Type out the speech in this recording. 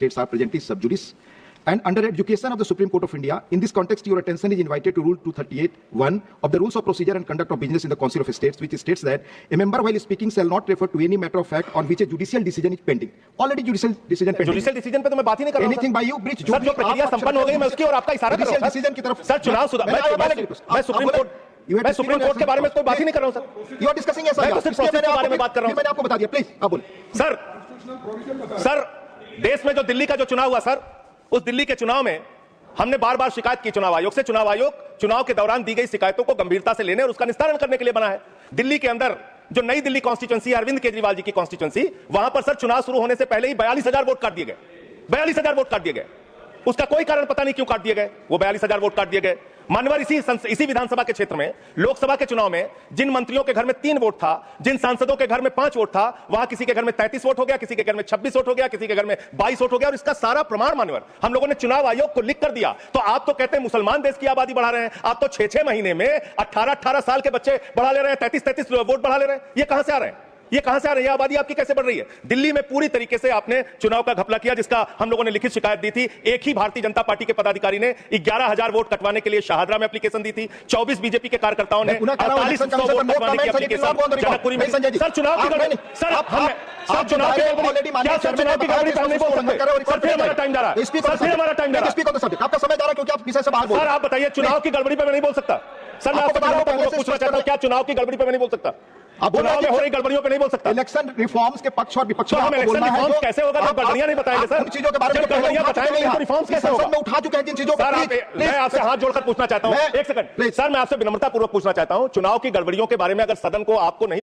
states are presently sub judice. And under education of the Supreme Court of India, in this context, your attention is invited to Rule 238(1) of the Rules of Procedure and Conduct of Business in the Council of States, which states that a member while speaking shall not refer to any matter of fact on which a judicial decision is pending. Already judicial decision pending. Judicial decision पे तो मैं बात ही नहीं कर रहा हूं। Anything by you breach sir, जो प्रक्रिया संपन्न हो गई मैं उसकी और आपका इशारा कर रहा हूं। डिसीजन की तरफ सर, चुनाव सुधार मैं सुप्रीम कोर्ट के बारे में कोई बात ही नहीं कर रहा हूं सर। यू आर डिस्कसिंग ऐसा, मैं तो सिर्फ प्रोसेस के बारे में बात कर रहा हूं। मैंने आपको बता दिया, प्लीज आप बोलिए। सर देश में जो दिल्ली का जो चुनाव हुआ सर, उस दिल्ली के चुनाव में हमने बार बार शिकायत की चुनाव आयोग से। चुनाव आयोग चुनाव के दौरान दी गई शिकायतों को गंभीरता से लेने और उसका निस्तारण करने के लिए बना है। दिल्ली के अंदर जो नई दिल्ली कॉन्स्टिट्यूएंसी, अरविंद केजरीवाल जी की कॉन्स्टिट्यूएंसी, वहां पर सर चुनाव शुरू होने से पहले ही 42,000 वोट काट दिए गए। 42,000 वोट काट दिए गए। उसका कोई कारण पता नहीं क्यों काट दिए गए। वो 42,000 वोट काट दिए गए। मानवर इसी विधानसभा के क्षेत्र में लोकसभा के चुनाव में जिन मंत्रियों के घर में 3 वोट था, जिन सांसदों के घर में 5 वोट था, वहां किसी के घर में 33 वोट हो गया, किसी के घर में 26 वोट हो गया, किसी के घर में 22 वोट हो गया। और इसका सारा प्रमाण मानवर हम लोगों ने चुनाव आयोग को लिख कर दिया। तो आप तो कहते हैं मुसलमान देश की आबादी बढ़ा रहे हैं। आप तो 6-6 महीने में 18-18 साल के बच्चे बढ़ा ले रहे हैं, 33-33 वोट बढ़ा ले रहे हैं। ये कहां से आ रहे हैं? ये कहां से आ रही है? आबादी आपकी कैसे बढ़ रही है? दिल्ली में पूरी तरीके से आपने चुनाव का घपला किया, जिसका हम लोगों ने लिखित शिकायत दी थी। एक ही भारतीय जनता पार्टी के पदाधिकारी ने 11,000 वोट कटवाने के लिए शाहदरा में एप्लीकेशन दी थी। 24 बीजेपी के कार्यकर्ताओं ने 4800 वोट कटवाने की एप्लीकेशन जनकपुरी में। सर चुनाव की गड़बड़ी, सर चुनाव की गड़बड़ी, क्या सर चुनाव की गड़बड़ी पर नहीं बोल सकते? सर फिर हमारा टाइम जा रहा है। सर फिर हमारा टाइम जा रहा है। आपका समय जा रहा है क्योंकि आप विषय से बाहर बोल रहे हैं। सर आप बताइए, चुनाव की गड़बड़ी पर मैं नहीं बोल सकता। सर मैं आपसे पूछना चाहता हूं, क्या चुनाव की गड़बड़ी पर मैं नहीं बोल सकता? चुनाव में हो रही गड़बड़ियों पे नहीं बोल सकता। इलेक्शन रिफॉर्म्स के पक्ष और विपक्ष में हम इलेक्शन रिफॉर्म्स कैसे होगा जब गड़बड़ियां नहीं बताएंगे सर? चीजों के बारे में गड़बड़ियां बताएंगे तो रिफॉर्म्स कैसे होगा? मैं उठा चुके हैं जिन चीजों सर मैं आपसे हाथ जोड़कर पूछना चाहता हूं, एक सेकंड सर, मैं आपसे विनम्रता पूर्वक पूछना चाहता हूं, चुनाव की गड़बड़ियों के बारे में अगर सदन को आपको नहीं